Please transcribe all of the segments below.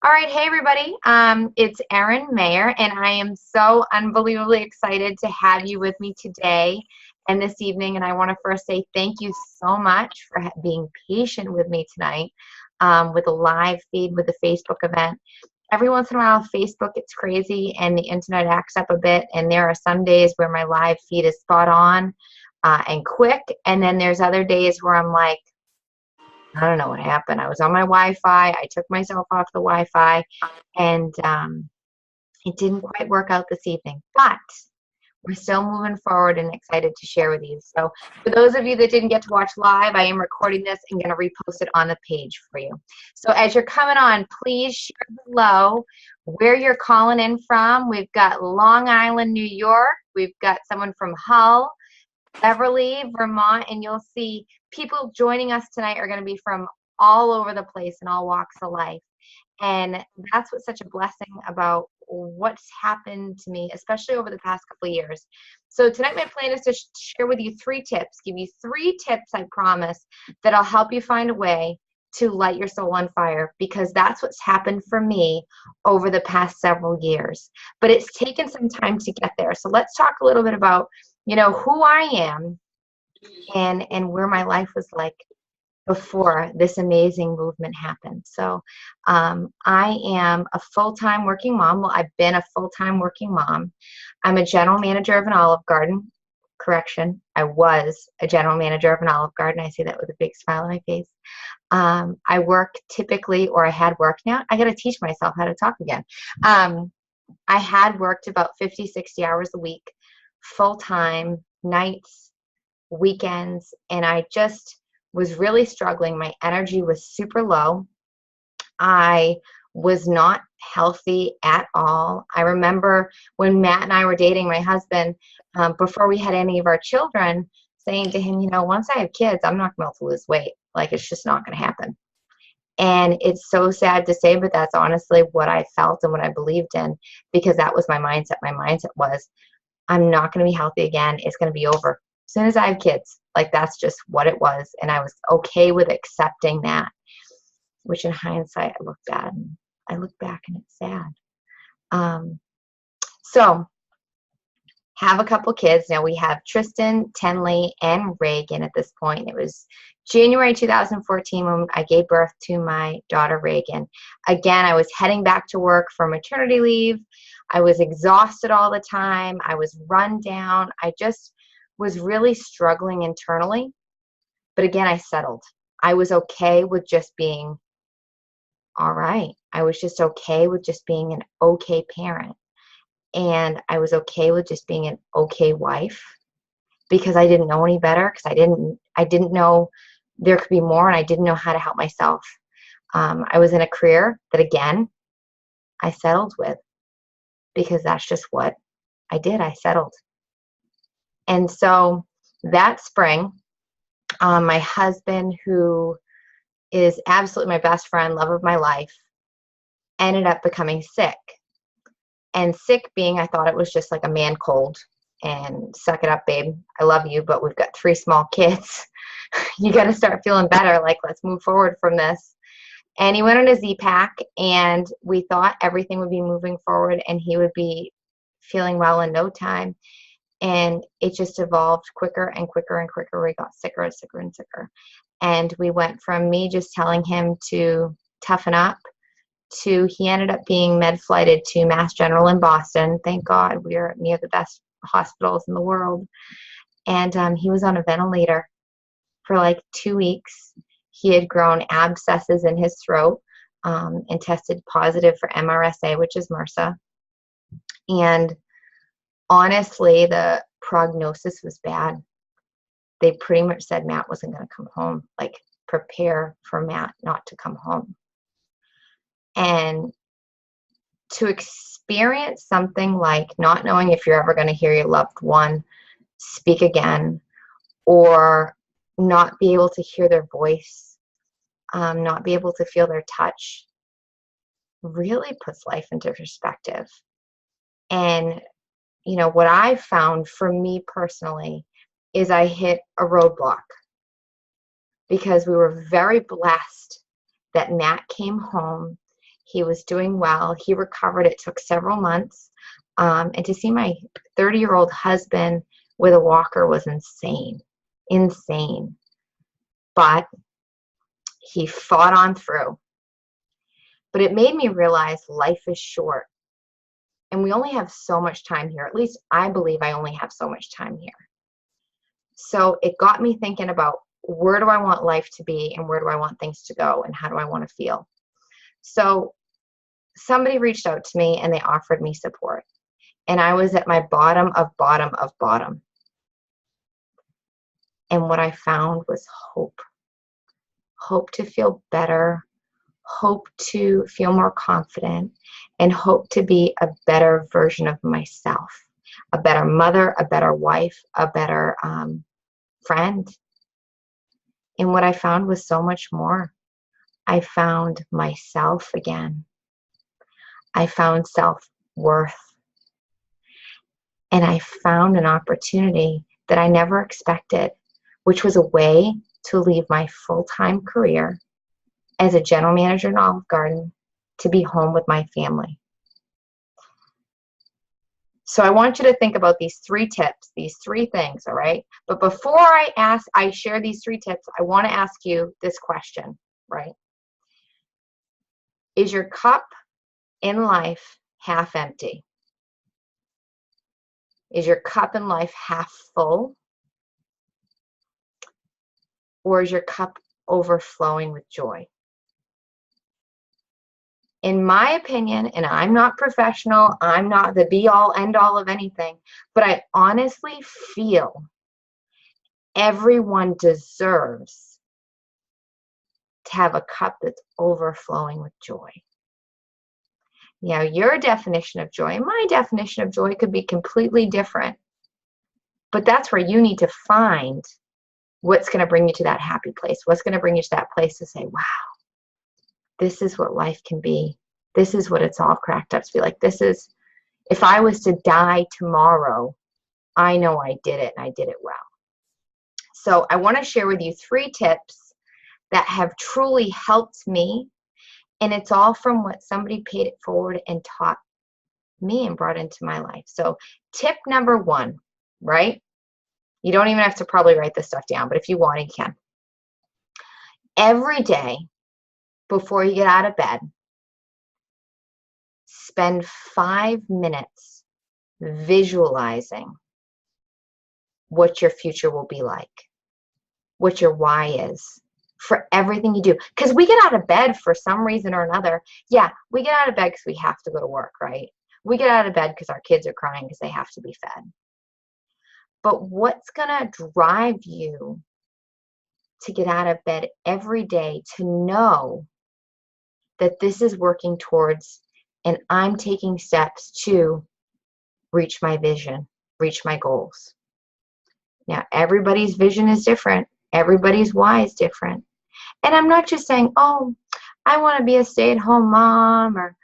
All right, hey everybody. It's Erin Mayer, and I am so unbelievably excited to have you with me today and this evening. And I want to first say thank you so much for being patient with me tonight with a live feed with the Facebook event. Every once in a while, Facebook gets crazy and the internet acts up a bit, and there are some days where my live feed is spot on and quick, and then there's other days where I'm like, I don't know what happened. I was on my Wi-Fi. I took myself off the Wi-Fi, and it didn't quite work out this evening. But we're still moving forward and excited to share with you. So for those of you that didn't get to watch live, I am recording this and going to repost it on the page for you. So as you're coming on, please share below where you're calling in from. We've got Long Island, New York. We've got someone from Hull, Beverly, Vermont, and you'll see people joining us tonight are going to be from all over the place in all walks of life. And that's what's such a blessing about what's happened to me, especially over the past couple of years. So tonight my plan is to share with you 3 tips, give you 3 tips, I promise, that'll help you find a way to light your soul on fire, because that's what's happened for me over the past several years. But it's taken some time to get there. So let's talk a little bit about, who I am and where my life was like before this amazing movement happened. So I am a full-time working mom. Well, I've been a full-time working mom. I'm a general manager of an Olive Garden. Correction, I was a general manager of an Olive Garden. I say that with a big smile on my face. I work typically, or I had worked now. I got to teach myself how to talk again. I had worked about 50, 60 hours a week, full-time, nights, weekends, and I just was really struggling. My energy was super low. I was not healthy at all. I remember when Matt and I were dating, my husband, before we had any of our children, saying to him, once I have kids, I'm not going to be able to lose weight. Like, it's just not going to happen. And it's so sad to say, but that's honestly what I felt and what I believed in, because that was my mindset. My mindset was, I'm not going to be healthy again. It's going to be over as soon as I have kids. Like, that's just what it was. And I was okay with accepting that, which in hindsight, I look back and it's sad. So have a couple kids. Now we have Tristan, Tenley, and Reagan at this point. It was January 2014 when I gave birth to my daughter, Reagan. Again, I was heading back to work for maternity leave. I was exhausted all the time. I was run down. I just was really struggling internally. But again, I settled. I was okay with just being all right. I was just okay with just being an okay parent. And I was okay with just being an okay wife, because I didn't know any better, because I didn't know there could be more, and I didn't know how to help myself. I was in a career that, again, I settled with, because that's just what I did. I settled. And so that spring, my husband, who is absolutely my best friend, love of my life, ended up becoming sick. And sick being, I thought it was just like a man cold, and suck it up, babe. I love you, but we've got 3 small kids. You got to start feeling better. Like, let's move forward from this. And he went on a Z-Pack, and we thought everything would be moving forward and he would be feeling well in no time. And it just evolved quicker and quicker and quicker. We got sicker and sicker and sicker. And we went from me just telling him to toughen up to he ended up being med flighted to Mass General in Boston. Thank God, we are near the best hospitals in the world. And he was on a ventilator for like 2 weeks. He had grown abscesses in his throat and tested positive for MRSA, which is MRSA. And honestly, the prognosis was bad. They pretty much said Matt wasn't going to come home. Like, prepare for Matt not to come home. And to experience something like not knowing if you're ever going to hear your loved one speak again, or not be able to hear their voice, not be able to feel their touch, really puts life into perspective. And, what I found for me personally is I hit a roadblock, because we were very blessed that Matt came home. He was doing well. He recovered. It took several months. And to see my 30-year-old husband with a walker was insane. Insane. But he fought on through. But it made me realize life is short. And we only have so much time here. At least I believe I only have so much time here. So it got me thinking about, where do I want life to be, and where do I want things to go, and how do I want to feel? So somebody reached out to me and they offered me support. And I was at my bottom of bottom of bottom. And what I found was hope. Hope to feel better, hope to feel more confident, and hope to be a better version of myself. A better mother, a better wife, a better friend. And what I found was so much more. I found myself again. I found self-worth. And I found an opportunity that I never expected, which was a way to leave my full-time career as a general manager in Olive Garden to be home with my family. So I want you to think about these 3 tips, these 3 things, all right? But before I share these 3 tips, I want to ask you this question, right? Is your cup in life half empty? Is your cup in life half full? Or is your cup overflowing with joy? In my opinion, and I'm not professional, I'm not the be-all, end-all of anything, but I honestly feel everyone deserves to have a cup that's overflowing with joy. Now, your definition of joy and my definition of joy could be completely different, but that's where you need to find what's going to bring you to that happy place, what's going to bring you to that place to say, wow, this is what life can be. This is what it's all cracked up to be like. This is, if I was to die tomorrow, I know I did it, and I did it well. So I want to share with you 3 tips that have truly helped me. And it's all from what somebody paid it forward and taught me and brought into my life. So tip number 1, right? You don't even have to probably write this stuff down, but if you want, you can. Every day before you get out of bed, spend 5 minutes visualizing what your future will be like, what your why is for everything you do. Because we get out of bed for some reason or another. Yeah, we get out of bed because we have to go to work, right? We get out of bed because our kids are crying because they have to be fed. But what's going to drive you to get out of bed every day to know that this is working towards, and I'm taking steps to reach my vision, reach my goals? Now, everybody's vision is different. Everybody's why is different. And I'm not just saying, oh, I want to be a stay-at-home mom, or,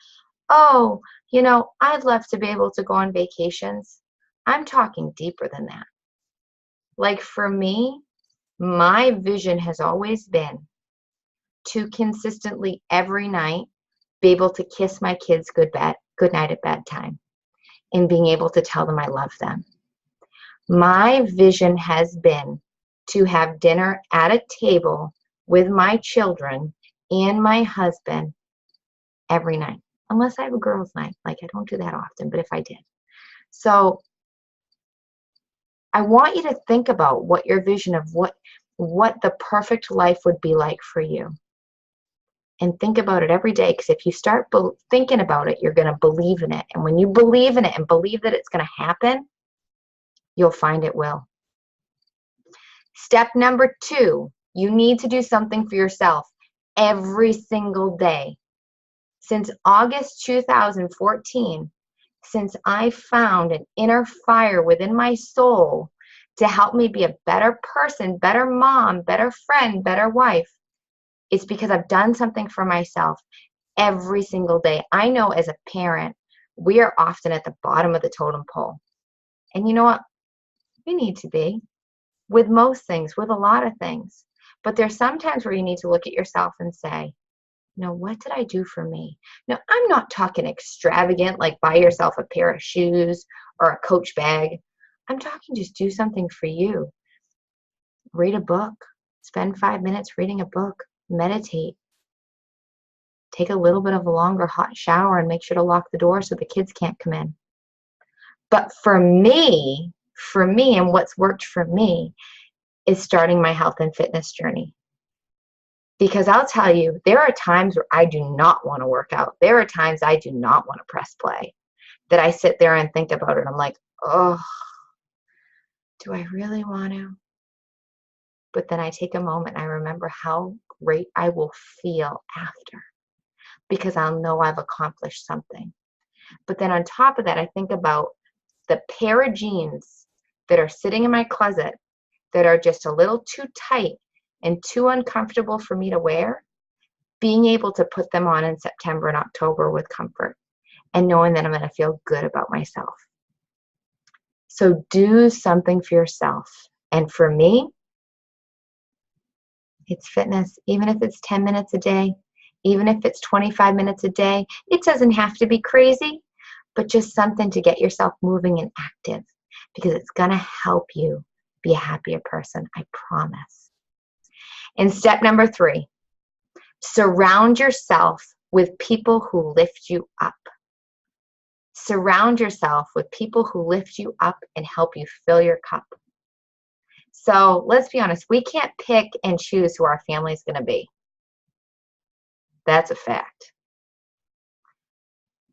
oh, you know, I'd love to be able to go on vacations. I'm talking deeper than that. Like for me, my vision has always been to consistently every night be able to kiss my kids good night at bedtime, and being able to tell them I love them. My vision has been to have dinner at a table with my children and my husband every night, unless I have a girls' night. Like, I don't do that often, but if I did. So I want you to think about what your vision of what the perfect life would be like for you. And think about it every day, because if you start thinking about it, you're going to believe in it. And when you believe in it and believe that it's going to happen, you'll find it will. Step number 2, you need to do something for yourself every single day. Since August 2014, since I found an inner fire within my soul to help me be a better person, better mom, better friend, better wife, it's because I've done something for myself every single day. I know as a parent, we are often at the bottom of the totem pole. And you know what? We need to be with most things, with a lot of things. But there's sometimes where you need to look at yourself and say, What did I do for me? Now, I'm not talking extravagant, like buy yourself a pair of shoes or a Coach bag. I'm talking just do something for you. Read a book. Spend 5 minutes reading a book. Meditate. Take a little bit of a longer hot shower and make sure to lock the door so the kids can't come in. But for me, and what's worked for me is starting my health and fitness journey. Because I'll tell you, there are times where I do not want to work out. There are times I do not want to press play. That I sit there and think about it. I'm like, oh, do I really want to? But then I take a moment and I remember how great I will feel after. Because I'll know I've accomplished something. But then on top of that, I think about the pair of jeans that are sitting in my closet that are just a little too tight and too uncomfortable for me to wear, being able to put them on in September and October with comfort and knowing that I'm going to feel good about myself. So do something for yourself. And for me, it's fitness, even if it's 10 minutes a day, even if it's 25 minutes a day. It doesn't have to be crazy, but just something to get yourself moving and active, because it's going to help you be a happier person, I promise. And step number 3, surround yourself with people who lift you up. Surround yourself with people who lift you up and help you fill your cup. So let's be honest, we can't pick and choose who our family is going to be. That's a fact.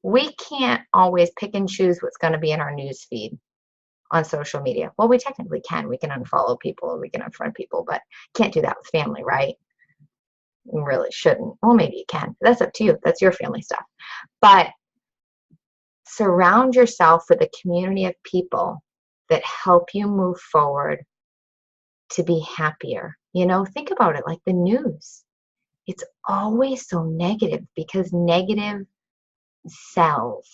We can't always pick and choose what's going to be in our news feed on social media. Well, we technically can. We can unfollow people or we can unfriend people, but can't do that with family, right? You really shouldn't. Well, maybe you can. That's up to you. That's your family stuff. But surround yourself with a community of people that help you move forward to be happier. Think about it like the news. It's always so negative because negative sells.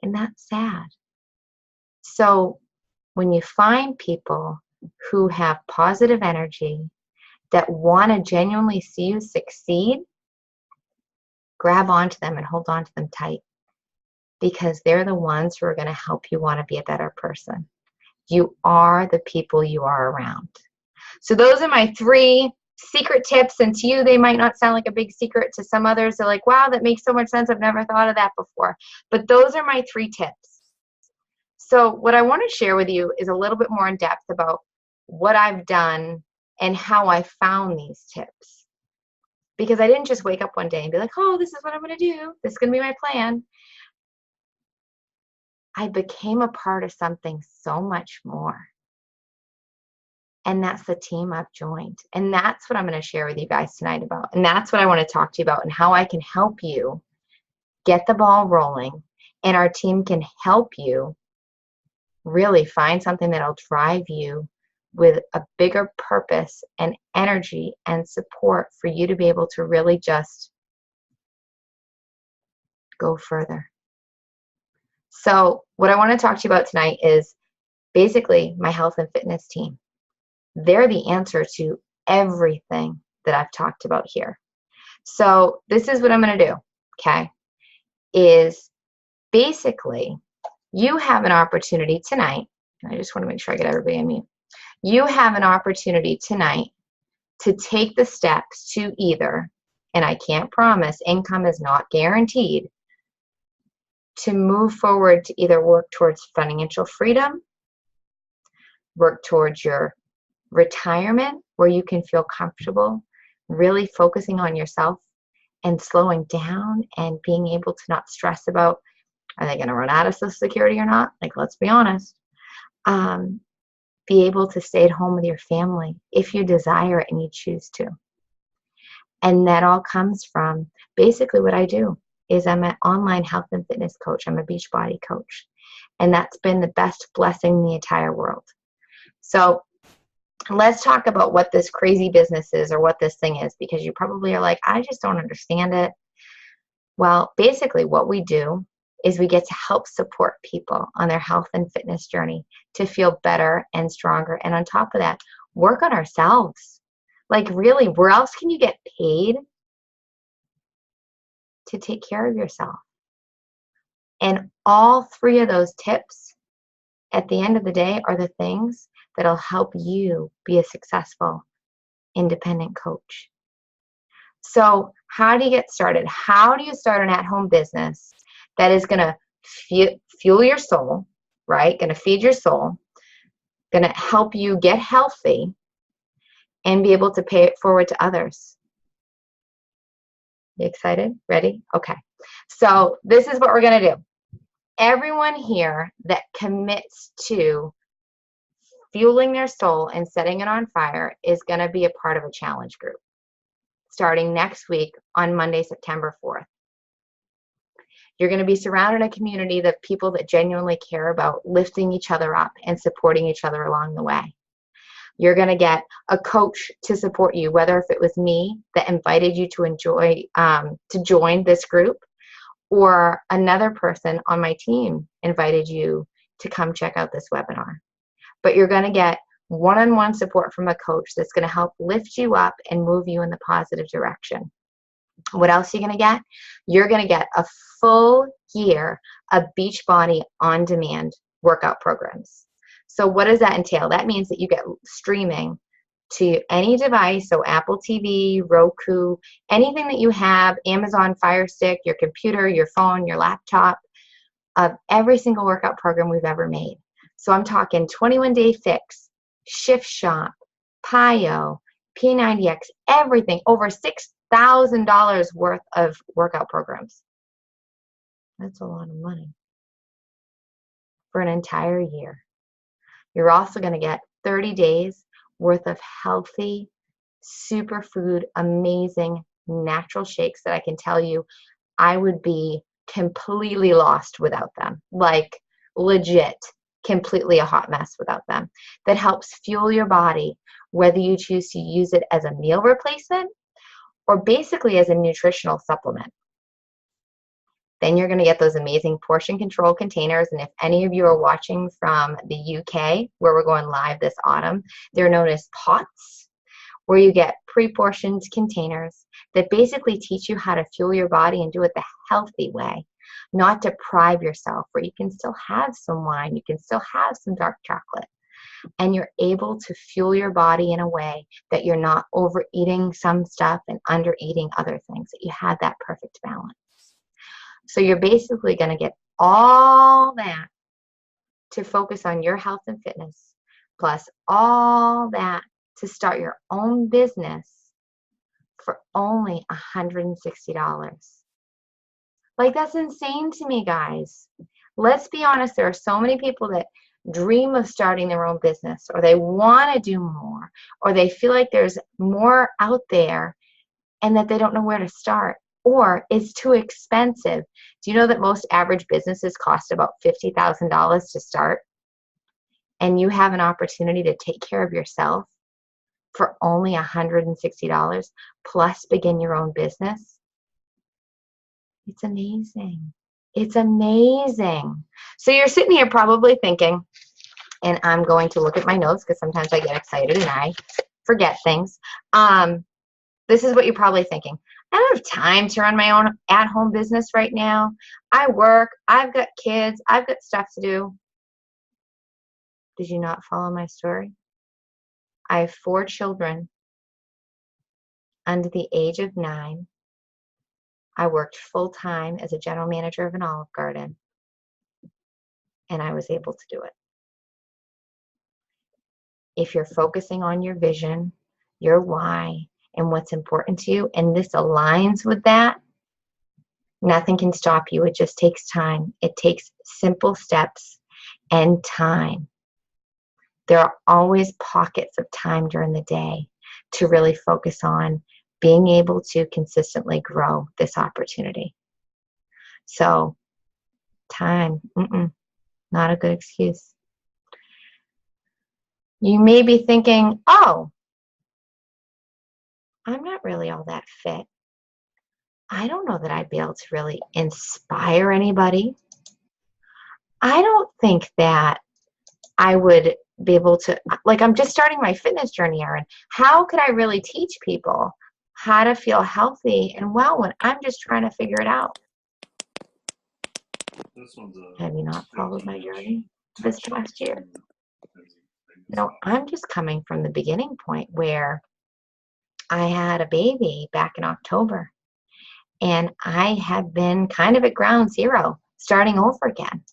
And that's sad. So when you find people who have positive energy that want to genuinely see you succeed, grab onto them and hold on to them tight, because they're the ones who are going to help you want to be a better person. You are the people you are around. So those are my 3 secret tips, and to you they might not sound like a big secret. To some others they're like, wow, that makes so much sense, I've never thought of that before. But those are my 3 tips. So what I want to share with you is a little bit more in depth about what I've done and how I found these tips. Because I didn't just wake up one day and be like, oh, this is what I'm going to do, this is going to be my plan. I became a part of something so much more. And that's the team I've joined. And that's what I'm going to share with you guys tonight about. And that's what I want to talk to you about, and how I can help you get the ball rolling. And our team can help you really find something that'll drive you with a bigger purpose and energy and support for you to be able to really just go further. So what I want to talk to you about tonight is basically my health and fitness team. They're the answer to everything that I've talked about here. So this is what I'm going to do, okay, is basically you have an opportunity tonight. I just want to make sure I get everybody on mute. You have an opportunity tonight to take the steps to either, and I can't promise, income is not guaranteed, to move forward to either work towards financial freedom, work towards your retirement where you can feel comfortable, really focusing on yourself and slowing down and being able to not stress about, are they going to run out of Social Security or not? Like, let's be honest. Be able to stay at home with your family if you desire it and you choose to. And that all comes from basically what I do is I'm an online health and fitness coach. I'm a Beachbody coach. And that's been the best blessing in the entire world. So let's talk about what this crazy business is, or what this thing is, because you probably are like, I just don't understand it. Well, basically what we do is we get to help support people on their health and fitness journey to feel better and stronger. And on top of that, work on ourselves. Like, really, where else can you get paid to take care of yourself. And all three of those tips at the end of the day are the things that'll help you be a successful independent coach. So how do you get started? How do you start an at-home business that is going to fuel your soul, right? Going to feed your soul, going to help you get healthy and be able to pay it forward to others? You excited? Ready? Okay. So this is what we're going to do. Everyone here that commits to fueling their soul and setting it on fire is going to be a part of a challenge group starting next week on Monday, September 4th. You're going to be surrounded in a community of people that genuinely care about lifting each other up and supporting each other along the way. You're going to get a coach to support you, whether if it was me that invited you to join this group, or another person on my team invited you to come check out this webinar. But you're going to get one-on-one support from a coach that's going to help lift you up and move you in the positive direction. What else are you going to get? You're going to get a full year of Beachbody on-demand workout programs. So what does that entail? That means that you get streaming to any device, so Apple TV, Roku, anything that you have, Amazon Fire Stick, your computer, your phone, your laptop, of every single workout program we've ever made. So I'm talking 21 Day Fix, Shift Shop, PiYo, P90X, everything, over $6,000 worth of workout programs. That's a lot of money for an entire year. You're also going to get 30 days worth of healthy, superfood, amazing, natural shakes that I can tell you I would be completely lost without them. Like legit, completely a hot mess without them. That helps fuel your body, whether you choose to use it as a meal replacement or basically as a nutritional supplement. Then you're going to get those amazing portion control containers. And if any of you are watching from the UK, where we're going live this autumn, they're known as pots, where you get pre-portioned containers that basically teach you how to fuel your body and do it the healthy way, not deprive yourself, where you can still have some wine, you can still have some dark chocolate, and you're able to fuel your body in a way that you're not overeating some stuff and undereating other things, that you have that perfect balance. So you're basically going to get all that to focus on your health and fitness, plus all that to start your own business for only $160. Like, that's insane to me, guys. Let's be honest, there are so many people that dream of starting their own business, or they want to do more, or they feel like there's more out there and that they don't know where to start, or it's too expensive. Do you know that most average businesses cost about $50,000 to start? And you have an opportunity to take care of yourself for only $160 plus begin your own business? It's amazing. It's amazing. So you're sitting here probably thinking, and I'm going to look at my notes because sometimes I get excited and I forget things. This is what you're probably thinking. I don't have time to run my own at-home business right now. I work, I've got kids, I've got stuff to do. Did you not follow my story? I have 4 children under the age of 9. I worked full-time as a general manager of an Olive Garden, and I was able to do it. If you're focusing on your vision, your why, and what's important to you, and this aligns with that, nothing can stop you. It just takes time. It takes simple steps and time. There are always pockets of time during the day to really focus on being able to consistently grow this opportunity. So, time, not a good excuse. You may be thinking, oh, I'm not really all that fit. I don't know that I'd be able to really inspire anybody. I don't think that I would be able to, like, I'm just starting my fitness journey, Erin. How could I really teach people how to feel healthy and well when I'm just trying to figure it out. Have you not followed my journey this past year? You know, I'm just coming from the beginning point where I had a baby back in October, and I have been kind of at ground zero, starting over again.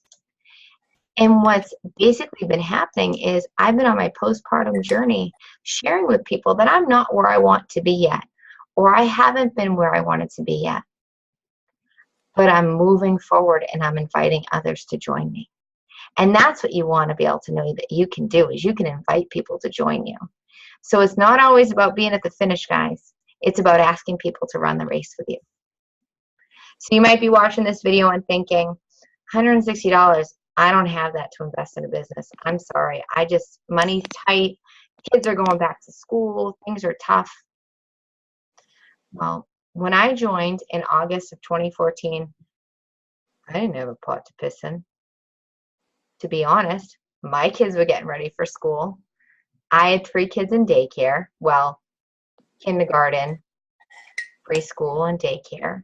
And what's basically been happening is I've been on my postpartum journey sharing with people that I'm not where I want to be yet, or I haven't been where I wanted to be yet. But I'm moving forward and I'm inviting others to join me. And that's what you want to be able to know that you can do, is you can invite people to join you. So it's not always about being at the finish, guys. It's about asking people to run the race with you. So you might be watching this video and thinking, $160, I don't have that to invest in a business. I'm sorry. Money's tight. Kids are going back to school. Things are tough. Well, when I joined in August of 2014, I didn't have a pot to piss in. To be honest, my kids were getting ready for school. I had 3 kids in daycare. Well, kindergarten, preschool, and daycare.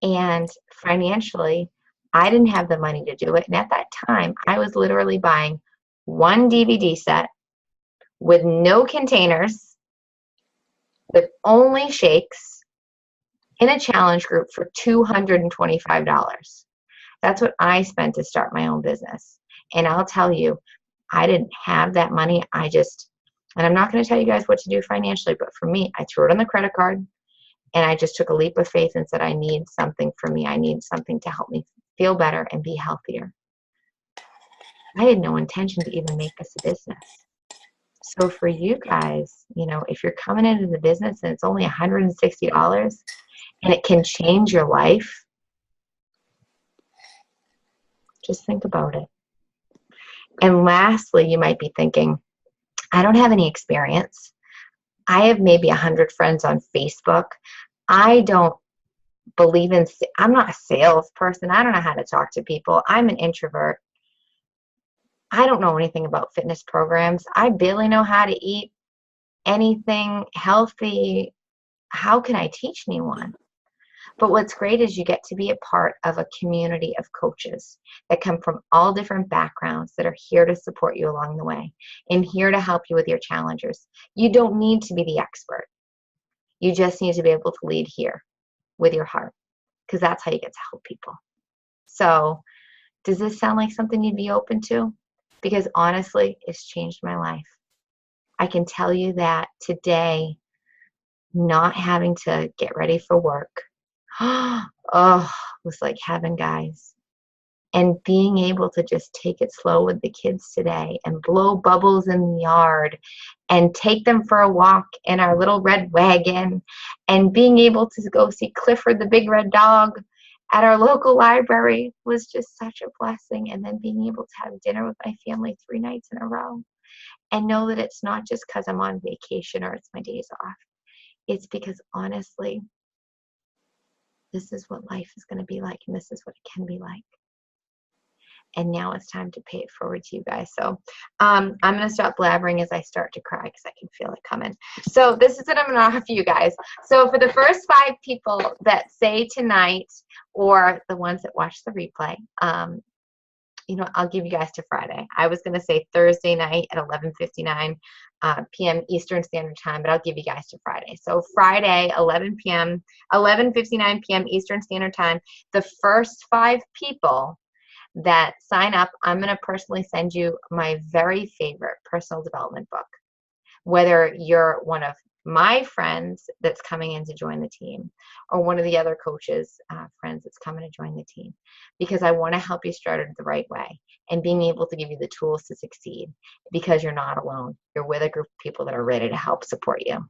And financially, I didn't have the money to do it. And at that time, I was literally buying 1 DVD set with no containers, with only shakes, in a challenge group for $225. That's what I spent to start my own business. And I'll tell you, I didn't have that money. And I'm not going to tell you guys what to do financially, but for me, I threw it on the credit card, and I just took a leap of faith and said, I need something for me. I need something to help me feel better and be healthier. I had no intention to even make this a business. So for you guys, you know, if you're coming into the business and it's only $160 and it can change your life, just think about it. And lastly, you might be thinking, I don't have any experience. I have maybe 100 friends on Facebook. I don't believe in, I'm not a salesperson. I don't know how to talk to people. I'm an introvert. I don't know anything about fitness programs. I barely know how to eat anything healthy. How can I teach anyone? But what's great is you get to be a part of a community of coaches that come from all different backgrounds that are here to support you along the way and here to help you with your challenges. You don't need to be the expert. You just need to be able to lead here with your heart, because that's how you get to help people. So does this sound like something you'd be open to? Because honestly, it's changed my life. I can tell you that today, not having to get ready for work, was like heaven, guys. And being able to just take it slow with the kids today and blow bubbles in the yard and take them for a walk in our little red wagon, and being able to go see Clifford the big red dog at our local library was just such a blessing. And then being able to have dinner with my family 3 nights in a row and know that it's not just because I'm on vacation or it's my days off. It's because honestly, this is what life is going to be like, and this is what it can be like. And now it's time to pay it forward to you guys. So I'm going to stop blabbering as I start to cry, because I can feel it coming. So this is what I'm going to offer you guys. So for the first 5 people that say tonight, or the ones that watch the replay, you know, I'll give you guys to Friday. I was going to say Thursday night at 11:59 p.m. Eastern Standard Time, but I'll give you guys to Friday. So Friday, 11:59 p.m. Eastern Standard Time, the first 5 people that sign up, I'm going to personally send you my very favorite personal development book. Whether you're one of my friends that's coming in to join the team, or one of the other coaches' friends that's coming to join the team, because I want to help you start it the right way and being able to give you the tools to succeed, because you're not alone. You're with a group of people that are ready to help support you.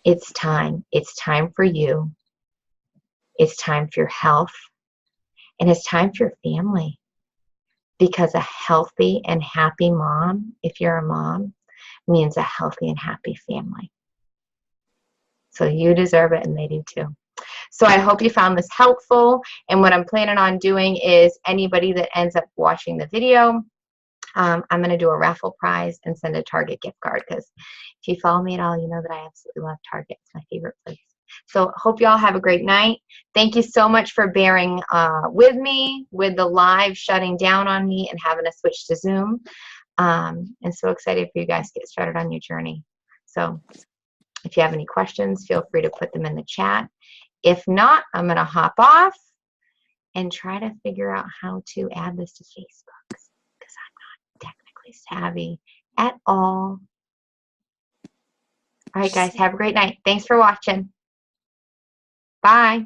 It's time. It's time for you. It's time for your health. And it's time for your family, because a healthy and happy mom, if you're a mom, means a healthy and happy family. So you deserve it, and they do too. So I hope you found this helpful. And what I'm planning on doing is, anybody that ends up watching the video, I'm going to do a raffle prize and send a Target gift card, because if you follow me at all, you know that I absolutely love Target. It's my favorite place. So hope you all have a great night. Thank you so much for bearing with me with the live shutting down on me and having to switch to Zoom. And so excited for you guys to get started on your journey. So if you have any questions, feel free to put them in the chat. If not, I'm going to hop off and try to figure out how to add this to Facebook, because I'm not technically savvy at all. All right, guys, have a great night. Thanks for watching. Bye.